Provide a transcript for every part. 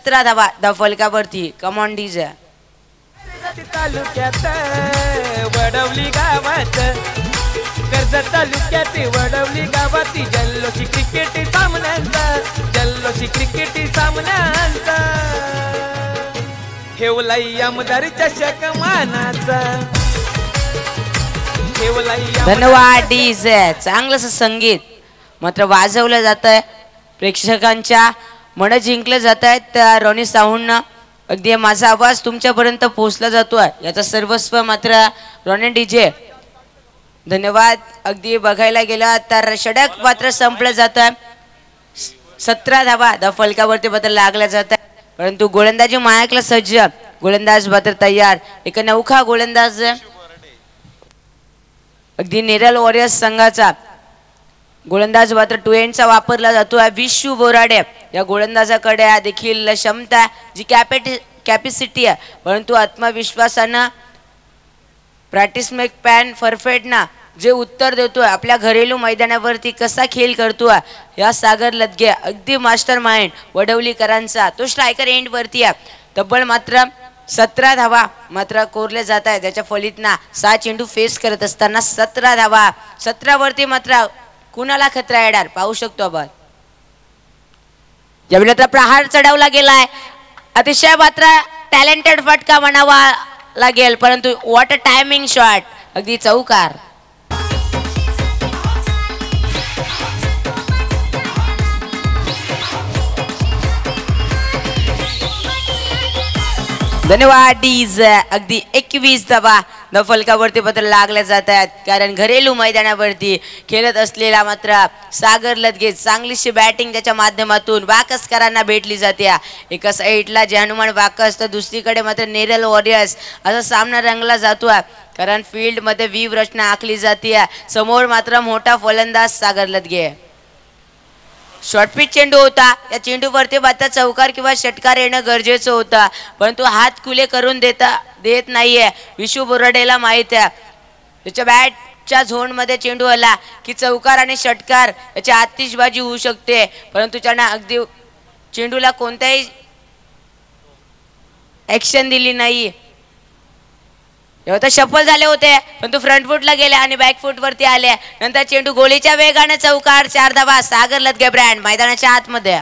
17 धावा फलकावरती. Come on DJ. तालुक्यात वडवली गावात, कर्जत तालुक्यात वडवली गावात जल्लोषी क्रिकेट सामन्यांचा, जल्लोषी क्रिकेट सामन्यांचा ठेवलाई आमदार चषक मानाचा. धन्यवाद डीजे. चांगलंच संगीत मात्र वाजवलं जात आहे, प्रेक्षकांच्या मन जिंकलं जात आहेत. रोनी साहूंना अगदी माझा आवाज तुमच्यापर्यंत पोहोचला जातोय याचा सर्वस्व मात्र रोनी डीजे. धन्यवाद. अगदी बघायला गेला तर षटक मात्र संपलं जात आहे. 17 धावा फलकावरती मात्र लागल्या जात आहे, परंतु गोलंदाजी मायकला सज्ज, गोलंदाज मात्र तयार. एक नौखा गोलंदाज अगदी नेरल वॉरियर्स संघाचा गोलंदाज मात्र 2 एंडचा वापरला जातो. विशू बोराडे या गोलंदाजाकडे देखील क्षमता जी कॅपॅसिटी आहे, परंतु आत्मविश्वासानं प्रॅक्टिस मेक पॅन परफेक्ट ना जे उत्तर देतोय, आपल्या घरेलू मैदानावरती कसा खेळ करतोय या सागर लदगे अगदी मास्टर माइंड वडवलीकरांचा तो स्ट्रायकर एंड वरती आहे. तब्बल मात्र 17 धावा मात्र कोरले जात आहे. त्याच्या फलीतना 6 चेंडू फेस करत असताना 17 धावा. 17 वरती मात्र कुणाला खतरा येणार पाहू शकतो आपण. यावेळी तर प्रहार चढवला गेलाय, अतिशय मात्र टॅलेंटेड फटका म्हणावा लागेल, परंतु व्हॉट अ टायमिंग शॉट, अगदी चौकार. धन्यवाद डीजे. अगदी 21 धावा फलकावरती मात्र लागल्या जात आहेत, कारण घरेलू मैदानावरती खेळत असलेला मात्र सागर लदगे चांगलीशी बॅटिंग त्याच्या माध्यमातून वाकसकरांना भेटली जाते. एका साईडला जे हनुमान वाकस तर दुसरीकडे मात्र नेरल वॉरियर्स असा सामना रंगला जातो, कारण फील्ड मध्ये व्यूह रचना आखली जाते. समोर मात्र मोठा फलंदाज सागर लदगे. शॉर्ट पिच चेंडू होता, या चेंडूवरती मात्र चौकार किंवा षटकार येणं गरजेचं होतं, परंतु हात खुले करून देत नाहीये. विशू बोराडेला माहित आहे त्याच्या बॅटच्या झोन मध्ये चेंडू आला की चौकार आणि षटकार याची आतिषबाजी होऊ शकते, परंतु त्यानं अगदी चेंडूला कोणत्याही ऍक्शन दिली नाही. शफल झाले होते, परंतु फ्रंट फुटला गेले आणि बॅक फुट वरती आले. नंतर चेंडू गोळीच्या वेगाने चौकार. 4 धावा. सागर लदगे ब्रँड मैदानाच्या आतमध्ये.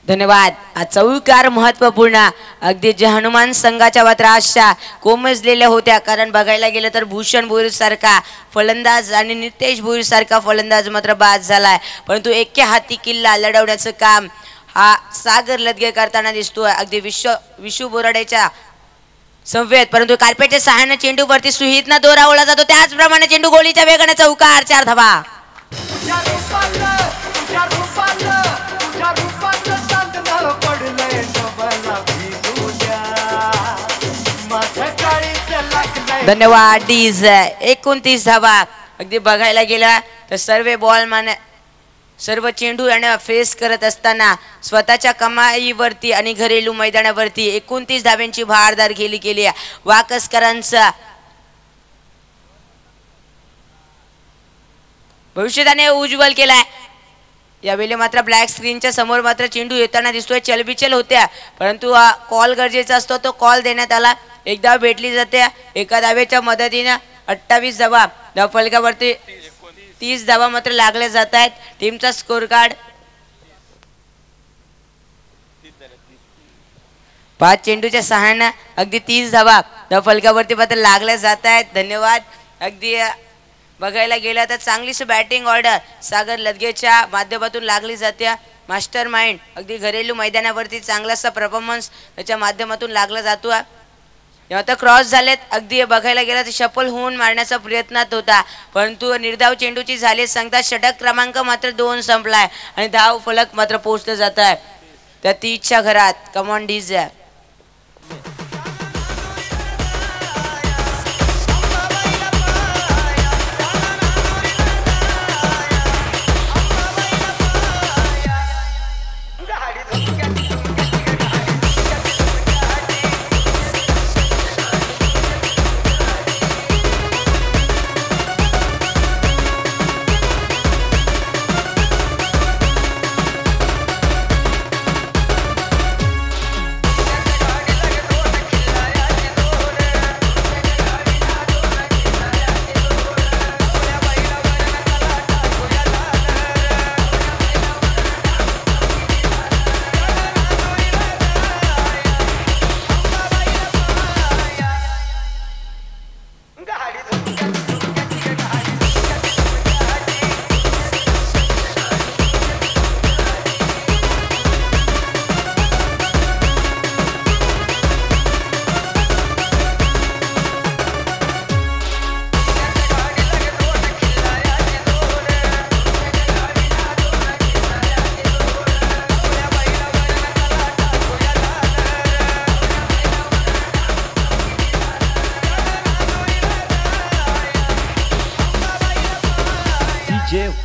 धन्यवाद. चौकार महत्वपूर्ण अगदी जे हनुमान संघाच्या मात्र आशा कोमेजलेल्या होत्या, कारण बघायला गेलं तर भूषण भोईर सारखा फलंदाज आणि नितेश भोईर सारखा फलंदाज मात्र बाद झालाय, परंतु एके हाती किल्ला लढवण्याचं काम हा सागर लदगे करताना दिसतोय. अगदी विशू बोराडेच्या संवेद, परंतु कार्पेटच्या सहाय्याने चेंडू वरती सुहितना दोरावला जातो, त्याचप्रमाणे चेंडू गोळीच्या वेगाने चौकार. 4 धावा. धन्यवाद डीजे. 29 धावा. अगदी बघायला गेला तर सर्व चेंडू यांना फेस करत असताना स्वतःच्या कमाईवरती आणि घरेलू मैदानावरती 29 धाव्यांची भारदार खेळी केली वाकसकरांचा. भविष्याने उज्ज्वल केलाय. यावेळी मात्र ब्लॅक स्क्रीनच्या समोर मात्र चेंडू येताना दिसतोय, चलबिचल होत्या, परंतु कॉल गरजेचा असतो, तो कॉल देण्यात आला. एक धाव भेटली जाते. एका धावेच्या मदतीने 28 धावा फलकावरती 30 धावा मात्र लागल्या जात आहेत. टीमचा स्कोर कार्ड 5 चेंडूच्या सहाय्याने अगदी 30 धावा फलकावरती मात्र लागल्या जात आहेत. धन्यवाद. अगदी बघायला गेला तर चांगलीच बॅटिंग ऑर्डर सागर लदगेच्या माध्यमातून लागली जाते. मास्टर माइंड अगदी घरेलू मैदानावरती चांगलासा परफॉर्मन्स त्याच्या माध्यमातून लागला जातो. आता क्रॉस झालेत. अगदी बघायला गेला तर शफल होऊन मारण्याचा प्रयत्नात होता, परंतु निर्धाव चेंडूची झाली सांगता षटक क्रमांक मात्र 2 संपलाय आणि धाव फलक मात्र पोहोचलं जात आहे त्या 30च्या घरात. Come on DJ.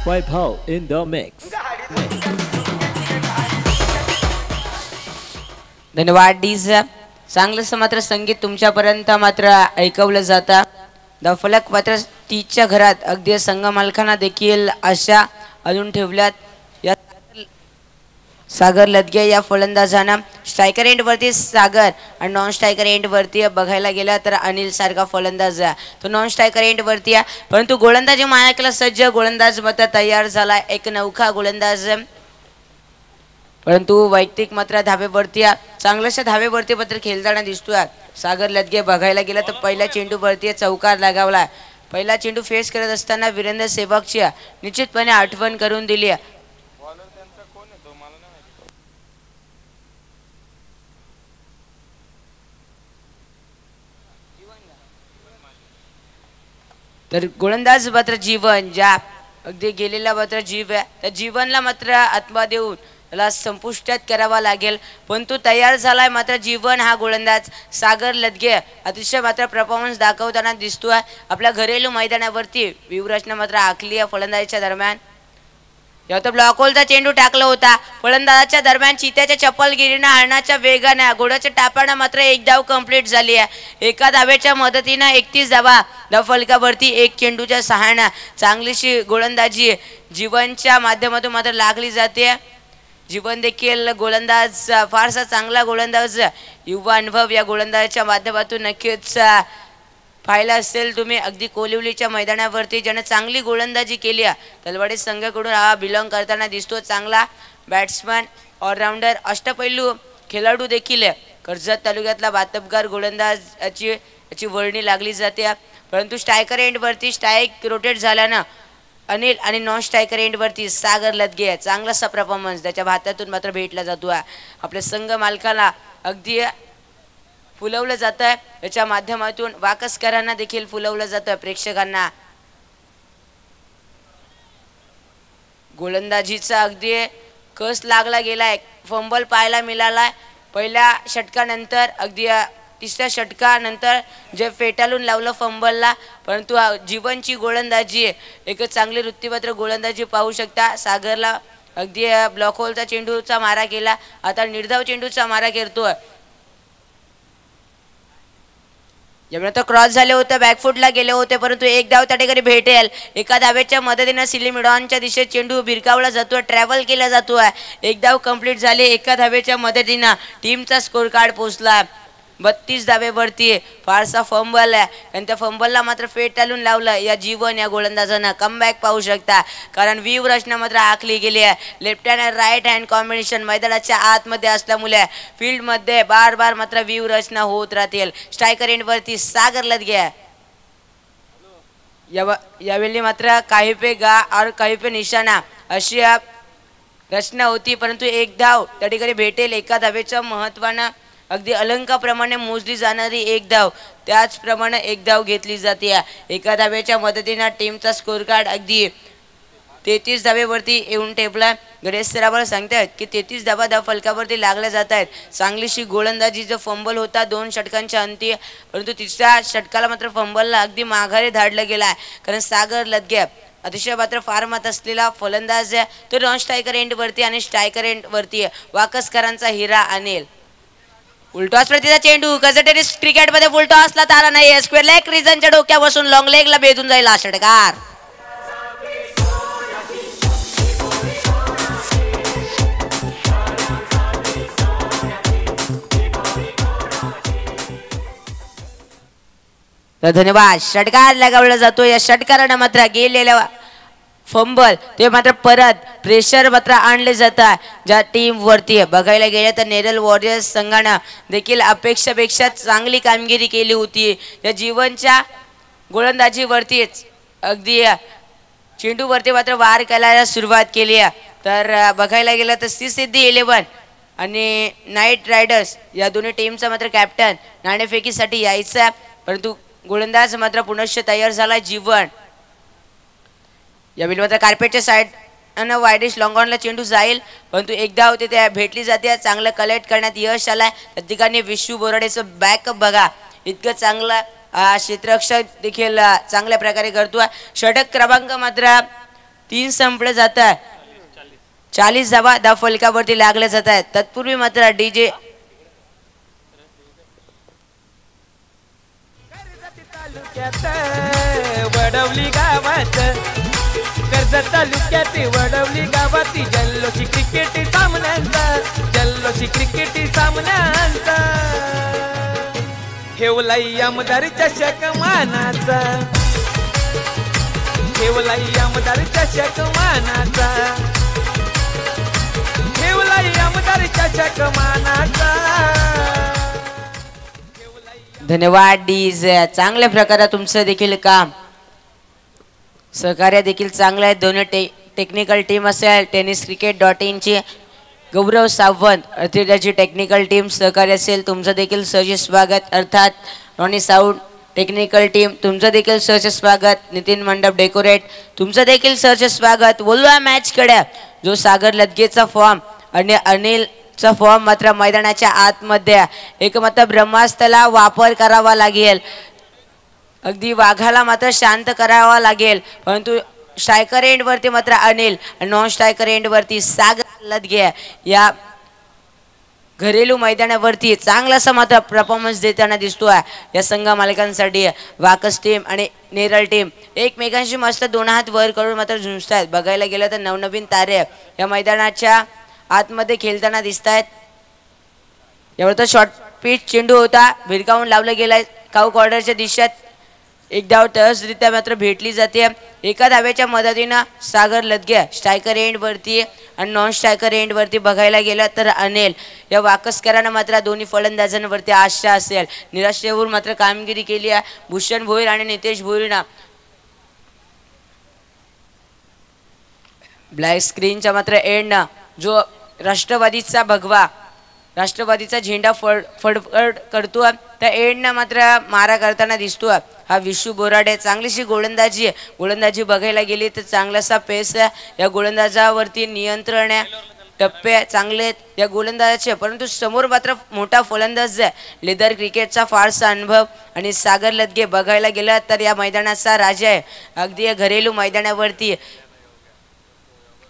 Vaibhav in the mix. धन्यवाद डीज. चांगलंसं मात्र संगीत तुमच्यापर्यंत मात्र ऐकवलं जातं. द फलक मात्र टीच्या घरात अगदी संघ मालकांना देखील आशा अजून ठेवल्यात. या सागर लदगे या फलंदाजांना स्ट्रायकर एंड वरती सागर आणि नॉन स्ट्रायकर एंड वरती बघायला गेला तर अनिल सारखा फलंदाज तो नॉन स्ट्रायकर एंड वरती आहे. परंतु गोलंदाजी मायाकला सज्ज गोलंदाज मात्र तयार झाला. एक नौका गोलंदाज परंतु वैयक्तिक मात्र धावेवरती चांगल्याशा धावेवरती मात्र खेळताना दिसतोय. सागर लदगे बघायला गेला तर पहिल्या चेंडूवरती चौकार लगावला. पहिला चेंडू फेस करत असताना वीरेंद्र सेवकची निश्चितपणे आठवण करून दिली. तर गोलंदाज मात्र जीवन ज्या अगदी गेलेला मात्र जीव आहे त्या जीवनला मात्र आत्मा देऊन त्याला संपुष्टात करावा लागेल. पण तो तयार झालाय मात्र जीवन हा गोलंदाज सागर लदगे अतिशय मात्र परफॉर्मन्स दाखवताना दिसतोय. आपल्या घरेलू मैदानावरती व्यूहरचना मात्र आखली आहे फलंदाजीच्या दरम्यान. यात ब्लॉक होलचा चेंडू टाकला होता. फलंदाजाच्या दरम्यान चित्याच्या चप्पलगिरीनं हरणाच्या वेगाने घोड्याच्या टापानं मात्र एक धाव कंप्लीट झाली आहे. एका धावेच्या मदतीनं 31 धावा फलकावरती एक चेंडूच्या सहाय्यानं चांगलीशी गोलंदाजी जीवनच्या माध्यमातून मात्र लागली जाते. जीवन देखील गोलंदाज फारसा चांगला गोलंदाज युवा अनुभव या गोलंदाजाच्या माध्यमातून नक्कीच पाहिला असेल तुम्ही. अगदी कोलिवलीच्या मैदानावरती ज्याने चांगली गोलंदाजी केली आहे. तलवाडी संघाकडून हा बिलॉंग करताना दिसतो. चांगला बॅट्समन ऑलराऊंडर अष्टपैलू खेळाडू देखील कर्जत तालुक्यातला बातबगार गोलंदाज याची वर्णी लागली जाते. परंतु स्ट्रायकर एंडवरती स्ट्राईक रोटेट झाल्यानं अनिल आणि नॉन स्ट्रायकर एंडवरती सागर लदगे चांगलासा परफॉर्मन्स त्याच्या भातातून मात्र भेटला जातो. आपल्या संघ मालकाला अगदी फुलवलं जात आहे. याच्या माध्यमातून वाकसकरांना देखील फुलवलं जातं. प्रेक्षकांना गोलंदाजीचा अगदी कस लागला गेलाय. फंबल पाहायला मिळालाय पहिल्या षटकानंतर. अगदी तिसऱ्या षटकानंतर जे फेटाळून लावलं फंबलला. परंतु जीवनची गोलंदाजी एक चांगली वृत्तीपत्र गोलंदाजी पाहू शकता. सागरला अगदी ब्लॉक होलचा चेंडूचा मारा केला. आता निर्धाव चेंडूचा मारा करतोय. ज्यामुळे तो क्रॉस झाले होते बॅकफुटला गेले होते. परंतु एक धाव त्या ठिकाणी भेटेल. एका धावेच्या मदतीने सिलिमिडॉनच्या दिशेत चेंडू भिरकावला जातोय. ट्रॅव्हल केला जातोय. एक धाव कंप्लीट झाली. एका धावेच्या मदतीने टीमचा स्कोर कार्ड पोहोचला 32 धावेवरती. फारसा फंबल आहे आणि त्या फंबलला मात्र फेटाळून लावलं या जीवन या गोलंदाजानं. कमबॅक पाहू शकता कारण व्यूहरचना मात्र आखली गेली आहे. लेफ्ट हँड आणि राईट हँड कॉम्बिनेशन मैदानाच्या आतमध्ये असल्यामुळे फील्डमध्ये बार बार मात्र व्यूहरचना होत राहतील. स्ट्रायकर एंडवरती सागर लदगे यावेळी मात्र काही पे गा और काही पे निशाणा अशी रचना होती. परंतु एक धाव त्या ठिकाणी भेटेल. एका धावेच्या महत्वानं अगदी अलंकाप्रमाणे मोजली जाणारी एक धाव त्याचप्रमाणे एक धाव घेतली जाते. एका धावेच्या मदतीने टीमचा स्कोर कार्ड अगदी 33 धावेवरती येऊन टेपला. गणेश सरावर सांगतात की 33 धावा धाव फलकावरती लागल्या जात आहेत. चांगलीशी गोलंदाजीचा फंबल होता 2 षटकांच्या अंती. परंतु तिसऱ्या षटकाला मात्र फंबलला अगदी माघारी धाडलं गेला आहे. कारण सागर लदगे अतिशय मात्र फार मत असलेला फलंदाज आहे. तो नॉन स्ट्रायकर एंडवरती आणि स्ट्रायकर एंडवरती वाकसकरांचा हिरा अनिल. फुलटॉस प्रतिचा चेंडू गजटेरिस क्रिकेटमध्ये फुलटॉसला तारा नाही. स्क्वेअर लेग रिझनच्या डोक्या बसून लॉंग लेगला भेदून जाईल हा षटकार. धन्यवाद. षटकार लगावला जातो. या षटकारानं मात्र गेलेल्या फंबल ते मात्र परत प्रेशर मात्र आणले जातात ज्या टीम वरती. बघायला गेलं तर नेरल वॉरियर्स संघानं देखील अपेक्षापेक्षा चांगली कामगिरी केली होती. या जीवनच्या गोलंदाजीवरतीच अगदी चेंडूवरती मात्र वार करायला सुरुवात केली. तर बघायला गेलं तर सिद्धी 11 आणि नाईट रायडर्स या दोन्ही टीमचा मात्र कॅप्टन नाणेफेकीसाठी यायचा. परंतु गोलंदाज मात्र पुनश्च तयार झाला जीवन. यावेळी मात्र कार्पेटच्या साईड आणि वायडिश लॉंगॉनला चेंडू जाईल. परंतु एक धाव तिथे भेटली जाते. चांगलं कलेक्ट करण्यात यश आलंय. त्या ठिकाणी विशू बोराडेचं बॅकअप बघा. इतकं चांगलं क्षेत्ररक्षक देखील चांगल्या प्रकारे करतोय. षटक क्रमांक मात्र 3 संपले जात आहे. 40 धावा धाव फलकावरती लागल्या जात आहेत. तत्पूर्वी मात्र डीजे वडवली गावात कर्जत तालुक्यात वडवली गावात जल्लोषी क्रिकेट सामन्यांचा ठेवलाई आमदार चषक मानाचा ठेवलाई आमदार चषक मानाचा ठेवलाई आमदार चषक मानाचा. धन्यवाद डीज. चांगल्या प्रकारे तुमचं देखील काम सहकार्य देखील चांगलं आहे. दोन्ही टेक्निकल टीम असेल tenniscricket.in ची गौरव सावंत अर्थात त्याची टेक्निकल टीम सहकार्य असेल तुमचं देखील सहर्ष स्वागत. अर्थात रॉनी साऊंड टेक्निकल टीम तुमचं देखील सहर्ष स्वागत. नितीन मंडप डेकोरेट तुमचं देखील सहर्ष स्वागत. बोलूया मॅचकडे. जो सागर लदगेचा फॉर्म आणि अनिलचा फॉर्म मात्र मैदानाच्या आतमध्ये एक मात्र ब्रह्मास्त्राला वापर करावा लागेल. अगदी वाघाला मात्र शांत करावा लागेल. परंतु स्ट्रायकर एंड वरती मात्र अनिल आणि नॉन स्ट्रायकर एंड वरती सागर लदगे या घरेलू मैदानावरती चांगलासा मात्र परफॉर्मन्स देताना दिसतोय. या संघ मालकांसाठी वाकस टीम आणि नेरळ टीम एकमेकांशी मस्त दोन हात वर करून मात्र झुंजतायत. बघायला गेलं तर नवनवीन तारे या मैदानाच्या आतमध्ये खेळताना दिसत आहेत. यावर तर शॉर्ट पिच चेंडू होता भिरकावून लावला गेलाय काऊ कॉर्नरच्या दिशेत. एक धाव सहजरित्या मात्र भेटली जाते. एका धाव्याच्या मदतीनं सागर लदगे स्ट्रायकर एंड वरती आणि नॉन स्ट्रायकर एंड वरती बघायला गेलं तर अनिल या वाकसकरांना मात्र दोन्ही फलंदाजांवरती आशा असेल. निराशेवर मात्र कामगिरी केली आहे भूषण भोईर आणि नितेश भोईरनं. ब्लॅक स्क्रीनच्या मात्र एंडनं जो राष्ट्रवादीचा भगवा राष्ट्रवादीचा झेंडा फडफड करतो त्या एंडनं मात्र मारा करताना दिसतो हा विशू बोराडे. चांगलीशी गोलंदाजी बघायला गेली तर चांगलासा पेस या गोलंदाजावरती नियंत्रण टप्पे चांगले या गोलंदाजाचे. परंतु समोर मात्र मोठा फलंदाज लेदर क्रिकेटचा फारसा अनुभव आणि सागर लदगे बघायला गेला तर या मैदानाचा राजा आहे. अगदी या घरेलू मैदानावरती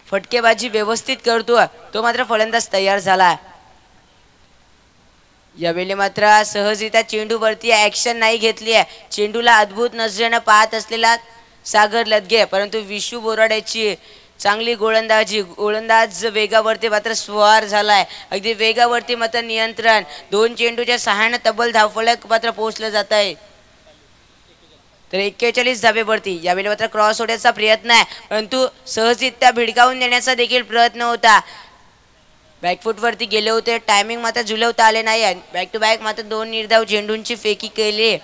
फटकेबाजी व्यवस्थित करतो तो मात्र फलंदाज तयार झाला. यावेळी मात्र सहजरित्या चेंडूवरती ऍक्शन नाही घेतली आहे. चेंडूला अद्भुत नजरेनं पाहत असलेला सागर लदगे परंतु विशू बोराड्याची चांगली गोलंदाज वेगावरती मात्र स्वार झालाय. अगदी वेगावरती मात्र नियंत्रण. 2 चेंडूच्या सहाय्याने तब्बल धावफलक मात्र पोहोचलं जात आहे. तर 41 धावेवरती यावेळी मात्र क्रॉस होण्याचा प्रयत्न आहे परंतु सहजरित्या भिडकावून देण्याचा देखील प्रयत्न होता. बॅकफूट वरती गेले होते टायमिंग मात्र झुलवता आले नाही. बॅक टू बॅक मात्र 2 निर्धाव चेंडूंची फेकी केली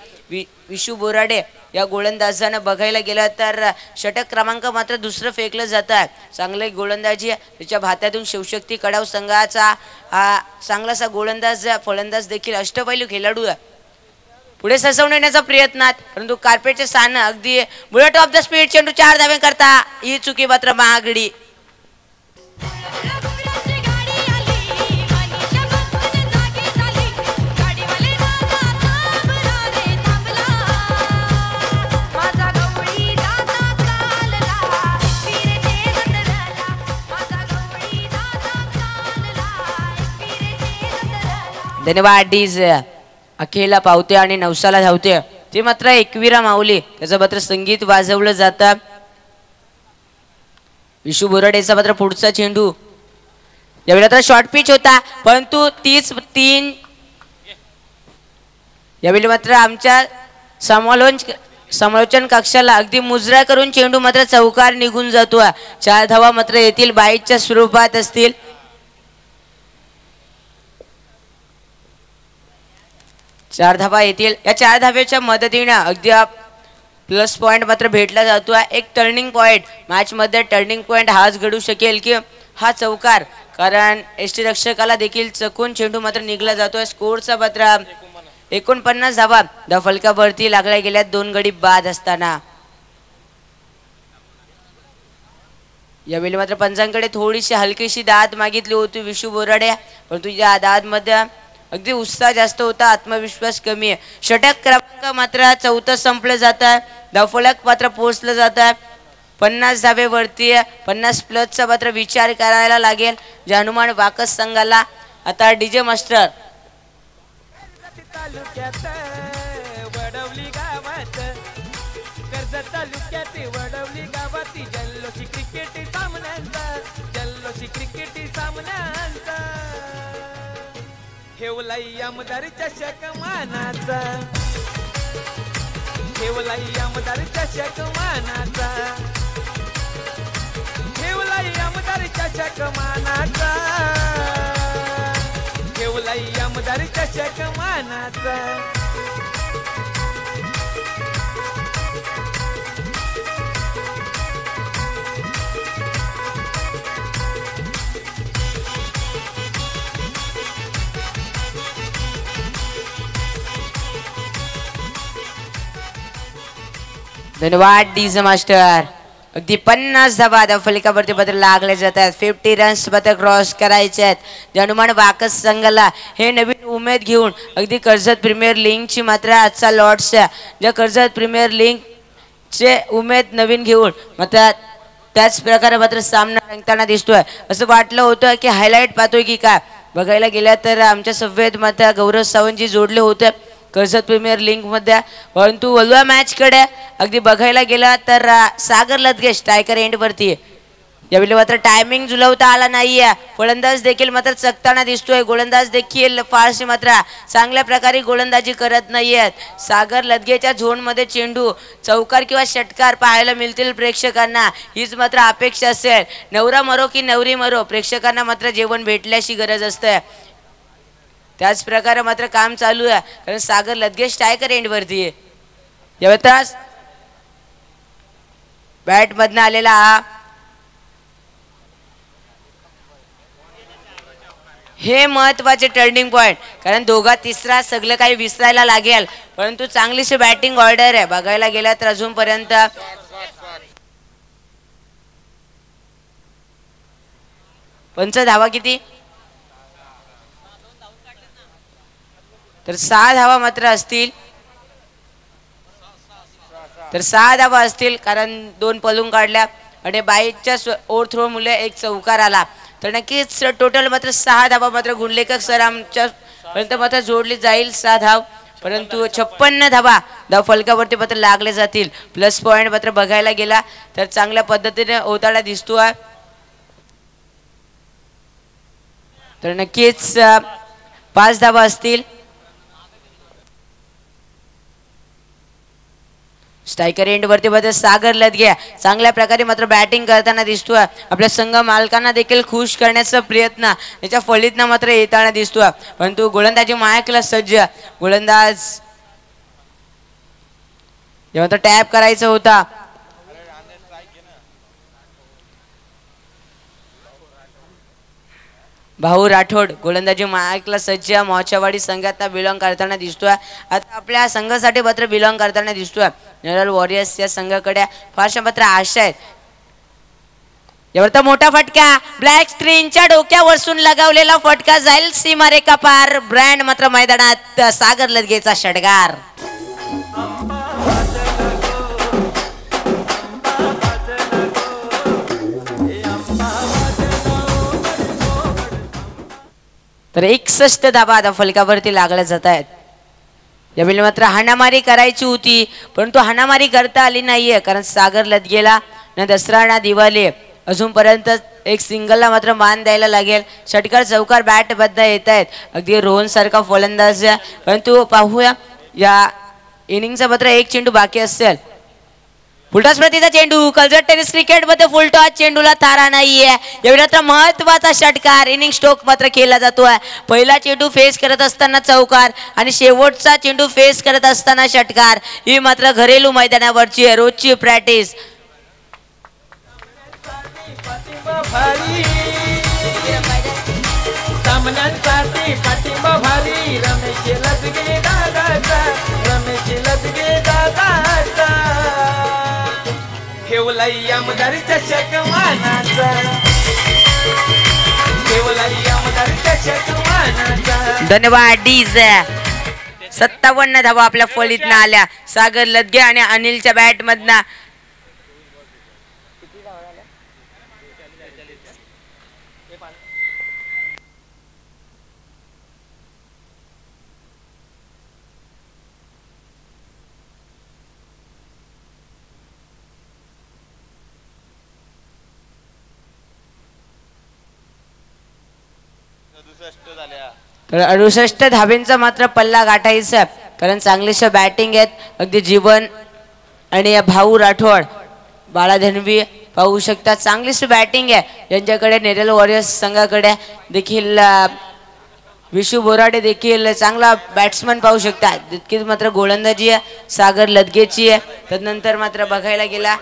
विशू बोराडे या गोलंदाजानं. बघायला गेलं तर षटक क्रमांक मात्र दुसरं फेकलं जात आहे. चांगले गोलंदाजी त्याच्या भात्यातून शिवशक्ती कडाव संघाचा हा चांगलासा गोलंदाज फलंदाज देखील अष्टपैलू खेळाडू पुढे सजवण्याचा प्रयत्नात परंतु कार्पेटचे स्थान अगदी बुलेट ऑफ द स्पीड चेंडू 4 धावे करता ही चुकी मात्र महागडी. धन्यवाद डीज. अखेला पावते आणि नवसाला धावते ते मात्र एकविरा माऊली त्याचं मात्र संगीत वाजवलं जातं. विशू बोराडेचा मात्र पुढचा चेंडू यावेळी तर शॉर्ट पिच होता परंतु 30-3 यावेळी मात्र आमच्या समालोचन कक्षाला अगदी मुजरा करून चेंडू मात्र चौकार निघून जातो. 4 धावा मात्र येथील बाईटच्या स्वरूपात असतील. चार धावा येतील. या 4 धाव्याच्या मदतीने अगदी प्लस पॉइंट मात्र भेटला जातो. एक टर्निंग पॉइंट मॅच मध्ये टर्निंग पॉइंट हाच घडू शकेल की हा चौकार कारण एसटी रक्षकाला देखील चकून चेंडू मात्र निघला जातोय. स्कोरचा मात्र 49 धावा फलकावरती लागल्या गेल्या 2 गडी बाद असताना. यावेळी मात्र पंचांकडे थोडीशी हलकीशी दाद मागितली होती विशू बोराडे परंतु या दाद मध्ये अगदी उत्साह जास्त होता आत्मविश्वास कमी आहे. षटक क्रमांक मात्र 4 संपलं जात आहे. धावफलक मात्र पोहोचलं जात आहे. 50 धावेवरती 50 प्लसचा मात्र विचार करायला लागेल जे हनुमान वाकस संघाला. आता डीजे मास्टर तालुक्यात वडवली गावात, कर्जत तालुक्यात वडवली गावात जल्लोषी क्रिकेट सामन्यांचा, जल्लोषी क्रिकेट सामन्यांचा ठेवलाई आमदार चषक मानाचा, ठेवलाई आमदार चषक मानाचा, ठेवलाई आमदार चषक मानाचा, ठेवलाई आमदार चषक मानाचा. धन्यवाद डीजे मास्टर. अगदी 50 धावा त्या फलकावरती पत्र लागले जातात. 50 रन्स पत्र क्रॉस करायचे आहेत. हनुमान वाकस संघाला हे नवीन उमेद घेऊन अगदी कर्जत प्रीमियर लीगची मात्र आजचा लॉर्ड्स ज्या कर्जत प्रीमियर लीगचे उमेद नवीन घेऊन मात्र त्याच प्रकारे मात्र सामना रंगताना दिसतोय. असं वाटलं होतं की हायलाईट पाहतोय की काय, बघायला गेल्या तर आमच्या सभेत मात्र गौरव सावंतजी जोडले होते कर्जत प्रीमियर लीग मध्ये. परंतु वलवा मॅच कडे अगदी बघायला गेला तर सागर लदगे स्ट्रायकर एंड वरती यावेळी मात्र टायमिंग जुलवता आला नाहीये. गोलंदाज देखील मात्र चकताना दिसतोय. गोलंदाज देखील फारशी मात्र चांगल्या प्रकारे गोलंदाजी करत नाहीयेत. सागर लदगेच्या झोन मध्ये चेंडू चौकार किंवा षटकार पाहायला मिळतील प्रेक्षकांना, हीच मात्र अपेक्षा असेल. नवरा मरो की नवरी मरो, प्रेक्षकांना मात्र जेवण भेटल्याची गरज असते. त्याच प्रकारे मात्र काम चालू आहे कारण सागर लदगे स्ट्रायकर एंड वरती आहे. यावेळेस बॅट मधनं आलेला हा हे महत्वाचे टर्निंग पॉइंट, कारण दोघा तिसरा सगळं काही विसरायला लागेल. परंतु चांगलीशी बॅटिंग ऑर्डर आहे. बघायला गेला तर अजूनपर्यंत पंच धावा किती तर 6 धावा मात्र असतील, तर 6 धावा असतील कारण 2 पलून काढल्या आणि बाईच्या ओव्हर थ्रो मुले एक चौकार आला. तर नक्कीच टोटल मात्र 6 धावा मात्र गुणलेखक सर आमच्या पर्यंत मात्र जोडली जाईल 6 धाव. परंतु 56 धावा धाव फलकावरती मात्र लागले जातील. प्लस पॉइंट मात्र बघायला गेला तर चांगल्या पद्धतीने होताना दिसतो आहे. तर नक्कीच 5 धावा असतील. स्ट्रायकर एंड वरती मात्र सागर लदगे चांगल्या प्रकारे मात्र बॅटिंग करताना दिसतोय. आपल्या संघ मालकांना देखील खुश करण्याचा प्रयत्न याच्या फळीतनं मात्र येताना दिसतोय. परंतु गोलंदाजी मायकला सज्ज, गोलंदाज जेव्हा टॅप करायचा होता भाऊ राठोड, गोलंदाजी मायकला सज्ज मोचवाडी संघात बिलॉंग करताना दिसतोय. आता आपल्या संघासाठी मात्र बिलॉंग करताना दिसतोय. जनरल वॉरियर्स या संघाकडे फारशा मात्र आशा आहेत. यावर मोठा फटका ब्लॅक स्क्रीनच्या डोक्यावरसून लगावलेला फटका जाईल सीमारेखा पार. ब्रँड मात्र मैदानात सागर लदगेचा षटकार. तर 61 धावा आता फलकावरती लागल्या जात आहेत. यावेळी मात्र हाणामारी करायची होती परंतु हाणामारी करता आली नाहीये कारण सागर लदगेला ना दसरा ना दिवाळी अजूनपर्यंत एक सिंगलला मात्र मान द्यायला लागेल. षटकार चौकार बॅट बद्दल येत आहेत. अगदी रोहन सारखा फलंदाज परंतु पाहूया या इनिंगचा मात्र एक चेंडू बाकी असेल. फुलटॉस प्रतीचा चेंडू कर्जत टेनिस क्रिकेट मध्ये फुलटॉस चेंडूला तारा नाहीये. यावेळी मात्र महत्वाचा षटकार इनिंग स्ट्रोक मात्र केला जातोय. पहिला चेंडू फेस करत असताना चौकार आणि शेवटचा चेंडू फेस करत असताना षटकार. ही मात्र घरेलू मैदानावरची रोजची प्रॅक्टिस. सामन्यांसाठी पाठिंबा भारी रमेश लदगे दादाचा, रमेश लदगे दादाचा ठेवलाई आमदार चषक मानाचा, ठेवलाई आमदार चषक मानाचा. धन्यवाद डीजे. 57 धावा आपल्या फळीतनं आल्या. सागर लदगे आणि अनिलच्या बॅट मधनं तर 68 धाब्यांचा मात्र पल्ला गाठायचा आहे. कारण चांगलीशी बॅटिंग आहेत अगदी जीवन आणि भाऊ राठोड बाळा धनवी पाहू शकता. चांगलीशी बॅटिंग आहे यांच्याकडे. नेरल वॉरियर्स संघाकडे देखील विशू बोराडे देखील चांगला बॅट्समन पाहू शकता. तितकीच मात्र गोलंदाजी आहे सागर लदगेची आहे. त्यानंतर मात्र बघायला गेला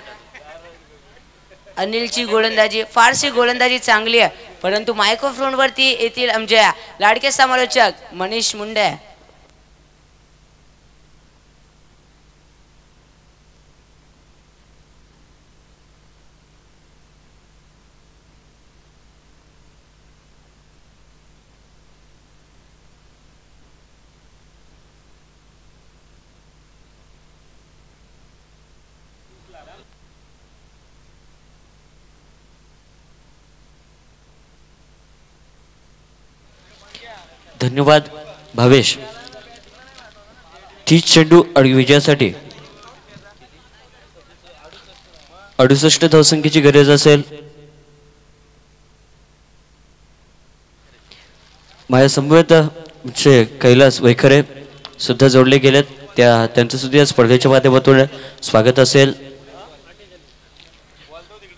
अनिलची गोलंदाजी, फारशी गोलंदाजी चांगली आहे. परंतु मायक्रोफोन वरती येथील आमच्या लाडके समालोचक मनीष मुंडे. धन्यवाद भावेश. 30 चेंडू आणि विजयासाठी 68 धावसंख्येची गरज असेल. माझ्या समवेत कैलास वैखरे सुद्धा जोडले गेलेत. त्यांचं सुद्धा या स्पर्धेच्या माध्यमातून स्वागत असेल.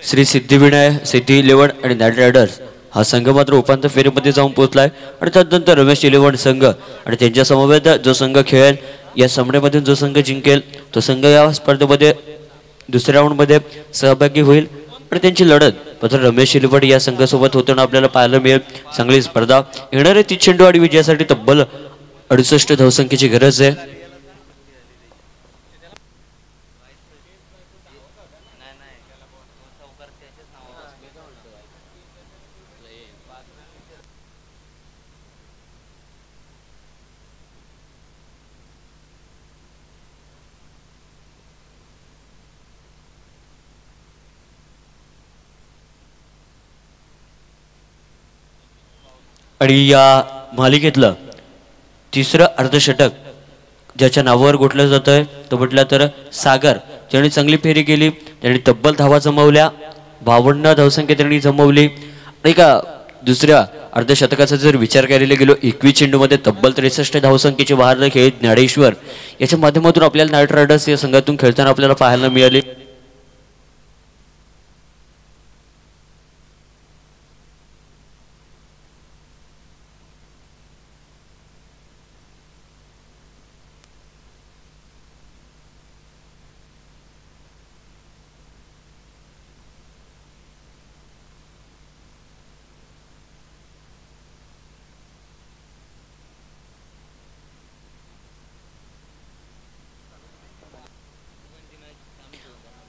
श्री सिद्धिविनायक, सिद्धी इलेव्हन आणि नाईट रायडर्स हा संघ मात्र उपांत्य फेरीमध्ये जाऊन पोहोचलाय. आणि त्यानंतर रमेश इलेव्हन संघ आणि त्यांच्या समवेत जो संघ खेळेल या सामन्यामधून जो संघ जिंकेल तो संघ या स्पर्धेमध्ये दुसऱ्या राऊंडमध्ये सहभागी होईल. आणि त्यांची लढत मात्र रमेश इलेव्हन या संघासोबत होताना आपल्याला पाहायला मिळेल. चांगली स्पर्धा. येणारे 30 चेंडू आणि विजयासाठी तब्बल 68 धावसंख्येची गरज आहे. आणि या मालिकेतलं तिसरं अर्धशतक ज्याच्या नावावर गोठलं जात आहे तो म्हटलं तर सागर. ज्यांनी चांगली फेरी केली, त्यांनी तब्बल धावा जमवल्या. 52 धावसंख्या त्यांनी जमवली. आणि का दुसऱ्या अर्धशतकाचा जर विचार करायला गेलो 21 चेंडूमध्ये तब्बल 63 धावसंख्येची बहार खेळत ज्ञानेश्वर याच्या माध्यमातून आपल्याला नाईट रायडर्स या संघातून खेळताना आपल्याला पाहायला मिळाले.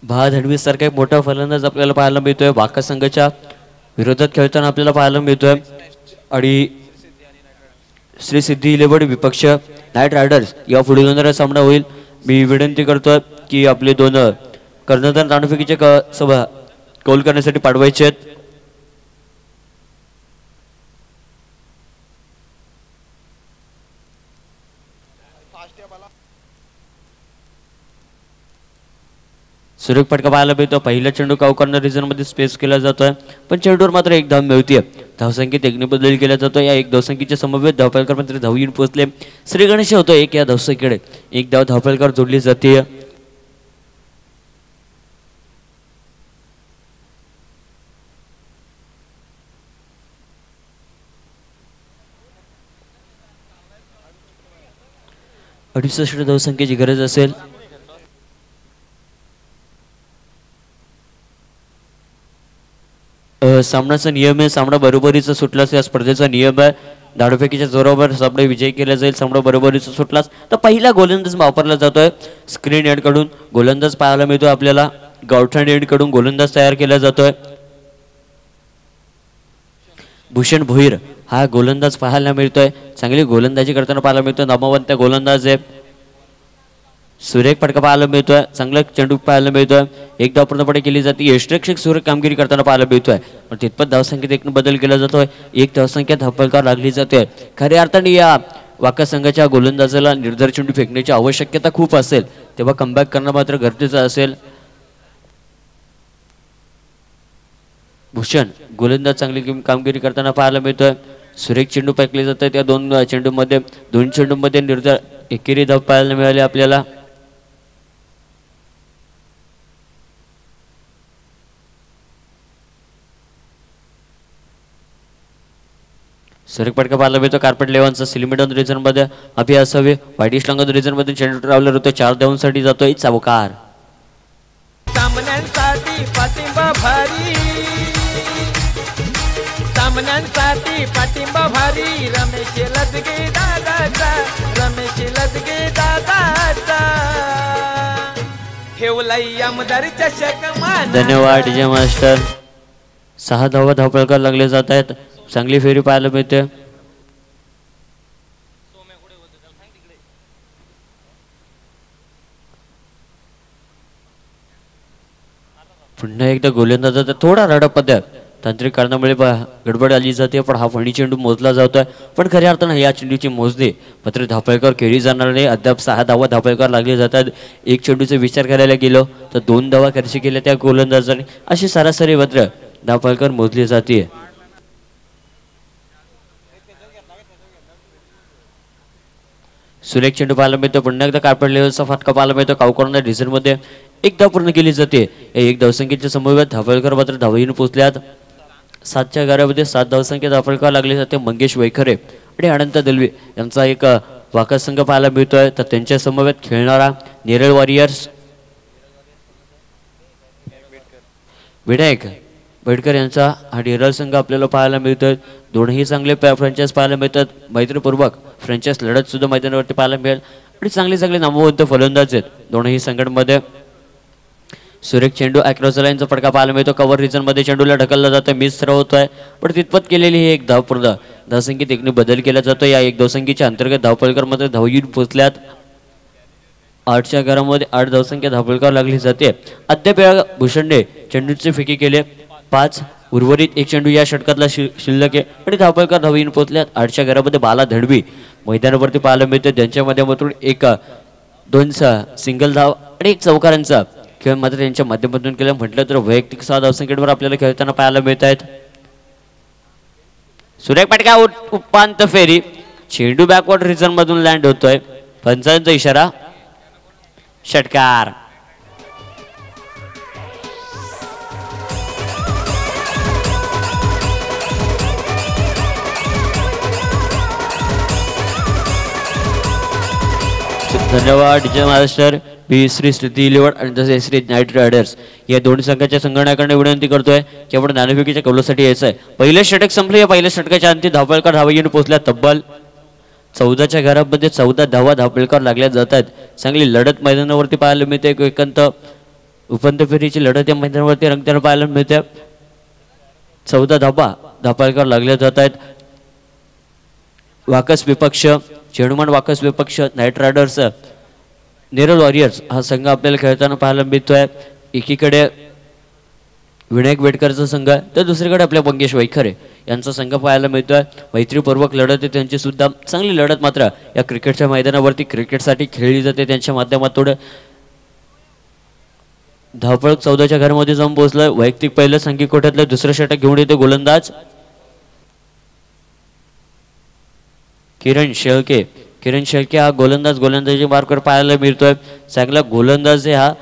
धडवी सारखा एक मोठा फलंदाज आपल्याला पाहायला मिळतोय. वाका संघाच्या विरोधात खेळताना आपल्याला पाहायला मिळतोय. आणि श्री सिद्धी इलेव्हन विपक्ष नाईट रायडर्स या पुढील होणारा सामना होईल. मी विनंती करतोय की आपले दोन कर्णधार नाणेफेकीचे कौल करण्यासाठी पाठवायचे आहेत. सुरेख फटका पाहायला मिळतो. पहिला चेंडू कावकरनं रिझन मध्ये स्पेस केला जातोय, पण चेंडूवर मात्र एक धाव मिळते. धावसंख्येत एकने बदल केला जातो. या एक धावसंख्येच्या समवेत धावफलकर मात्र धाव येऊन पोहोचले. श्री गणेश होतो एक या धावसंख्येकडे एक धाव धावफलकर जोडली जाते. अडुसष्ट धावसंख्येची गरज असेल. सामनाचा नियम आहे सामना बरोबरीचा सुटलाच या स्पर्धेचा नियम आहे. धावफेकीच्या जोरावर सामना विजय केला जाईल. सामना बरोबरीचा सुटलाच तर पहिला गोलंदाज वापरला जातोय. स्क्रीन एंड कडून गोलंदाज पाहायला मिळतोय. आपल्याला गावठाण एंड कडून गोलंदाज तयार केला जातोय. भूषण भोईर हा गोलंदाज पाहायला मिळतोय. चांगली गोलंदाजी करताना पाहायला मिळतोय. नामवंत गोलंदाज आहे. सुरेख फटका पाहायला मिळतोय, चांगला चेंडू पाहायला मिळतोय, एक धाव पूर्णपणे केली जाते, यष्टिरक्षक सुरेख कामगिरी करताना पाहायला मिळतोय. पण तितपत धावसंख्येत एक बदल केला जातोय, एक धावसंख्या धावफलकावर लागली जाते. खऱ्या अर्थाने या वाका संघाच्या गोलंदाजाला निर्धार चेंडू फेकण्याची आवश्यकता खूप असेल, तेव्हा कमबॅक करणं मात्र गरजेचं असेल. भूषण गोलंदाज चांगली कामगिरी करताना पाहायला मिळतोय. सुरेख चेंडू फेकले जातात, त्या दोन चेंडूमध्ये निर्धार एकेरी धाव पाहायला मिळाले आपल्याला. सुरेख फटका पाहायला मिळतो कार्पेट लेव्हनचा सिलिमिडॉन रिजन मध्ये अभि असावे. वाईट लंगन रिजन मध्ये चेंडू ट्रॅव्हलर होतो, 4 धावांसाठी जातोय चौकार. सामन्यांसाठी पाठिंबा भारी, सामन्यांसाठी पाठिंबा भारी, रमेश लदगे दादाचा, रमेश लदगे दादाचा, ठेवलाई आमदार चषक मान. धन्यवाद डीजे मास्टर. 6 धावा धावफलकावर लागले जात आहेत, चांगली फेरी पाहायला मिळते. पुन्हा एकदा गोलंदाजाचा थोडा रडपद्या तांत्रिक कारणामुळे गडबड आली जाते, पण हा फणी चेंडू मोजला जातोय. पण खऱ्या अर्थानं या चेंडूची मोजणी मात्र धावफलकावर केली जाणार नाही. अद्याप 6 धावा धावफलकावर लागले जातात. एक चेंडूचा विचार करायला गेलो तर 2 धावा खर्च केल्या त्या गोलंदाजाने, अशी सरासरी मात्र धावफलकावर मोजली जाते. सुरेख चेंडू पाहायला मिळतो, पुन्हा एकदा कार्पेट लेव्हलचा फटका पाहायला मिळतो. कावकॉर्नर रिझन मध्ये एक धाव पूर्ण केली जाते. एक धावसंख्येच्या समोर धावफलकर मात्र धावहीन पोहोचल्यात. 7च्या घरामध्ये 7 धावसंख्या धावफलकावर लागली जाते. मंगेश वैखरे आणि अनंत दलवी यांचा एक वाका संघ पाहायला मिळतोय. तर त्यांच्या समवेत खेळणारा नेरळ वॉरियर्स विनायक बेडकर यांचा हा नेरळ संघ आपल्याला पाहायला मिळतोय. दोनही चांगले फ्रँचाइज पाहायला मिळतात. मैत्रीपूर्वक फ्रँचाइज लढत सुद्धा मैदानावरती पाहायला मिळेल आणि चांगले नामवंत फलंदाज आहेत दोनही संघांमध्ये. सुरेख चेंडू अक्रॉस लाईनचा फटका पाहायला मिळतो. कव्हर रिजन मध्ये चेंडूला ढकलला जातं, मिस थ्रो होतोय, पण तितपत केलेली ही एक धाव पूर्ण धावसंख्येत एकने बदल केला जातो. या एक धावसंख्येच्या अंतर्गत धावफलकर मध्ये धावहीन पोहोचल्यात. 8च्या घरामध्ये 8 धावसंख्या धावफलकावर लागली जाते. अद्याप भूषणने चेंडूचे फेकी केले 5, उर्वरित एक चेंडू या षटकातला शिल्लक आहे आणि धावफलकार धावहीन पोहोचल्यात. 8च्या घरामध्ये बाला धडवी मैदानावरती पाहायला मिळते, ज्यांच्या माध्यमातून एक 2 सिंगल धाव आणि एक चौकारांचा खेळ मात्र त्यांच्या माध्यमातून केलं. म्हटलं तर वैयक्तिक 6 धावसंख्येवर आपल्याला खेळताना पाहायला मिळत आहेत. सुरेख फटका उपांत्य फेरी, चेंडू बॅकवर्ड रिजन मधून लँड होतोय. पंचांचा इशारा, षटकार. धन्यवाद डीजे मास्टर. बी श्री स्थिती इलेव्हन आणि तसे श्री नाईट रायडर्स या दोन्ही संघाच्या संघटनाकडे विनंती करतोय की आपण नाणेफेकीच्या कौलासाठी यायचं आहे. पहिलं षटक संपलं. या पहिल्या षटकाच्या अंती धावफलकार धावहीन पोहोचल्या. तब्बल 14च्या घरामध्ये 14 धावा धावफलकावर लागल्या जात आहेत. चांगली लढत मैदानावरती पाहायला मिळते. एकांत उपांत्य फेरीची लढत या मैदानावरती रंगताना पाहायला मिळते. 14 धावा धावफलकावर लागल्या जात आहेत. वाकस विपक्ष चेडुमान वाकस विपक्ष नाईट रायडर्स नेरळ वॉरियर्स हा संघ आपल्याला खेळताना पाहायला मिळतोय. एकीकडे विनायक बेडकरचा संघ तर दुसरीकडे आपल्या मंगेश वैखरे यांचा संघ पाहायला मिळतोय. मैत्रीपूर्वक लढत आहे त्यांची सुद्धा. चांगली लढत मात्र या क्रिकेटच्या मैदानावरती क्रिकेटसाठी खेळली जाते. त्यांच्या माध्यमातून धावपळ 14च्या घरामध्ये जाऊन पोहोचलं. वैयक्तिक पहिलं संघी कोट्यातलं दुसरं षटक घेऊन येतो गोलंदाज किरण शेळके हा गोलंदाजी मार्कवर पाहायला मिळतोय. चांगला गोलंदाज आहे हा.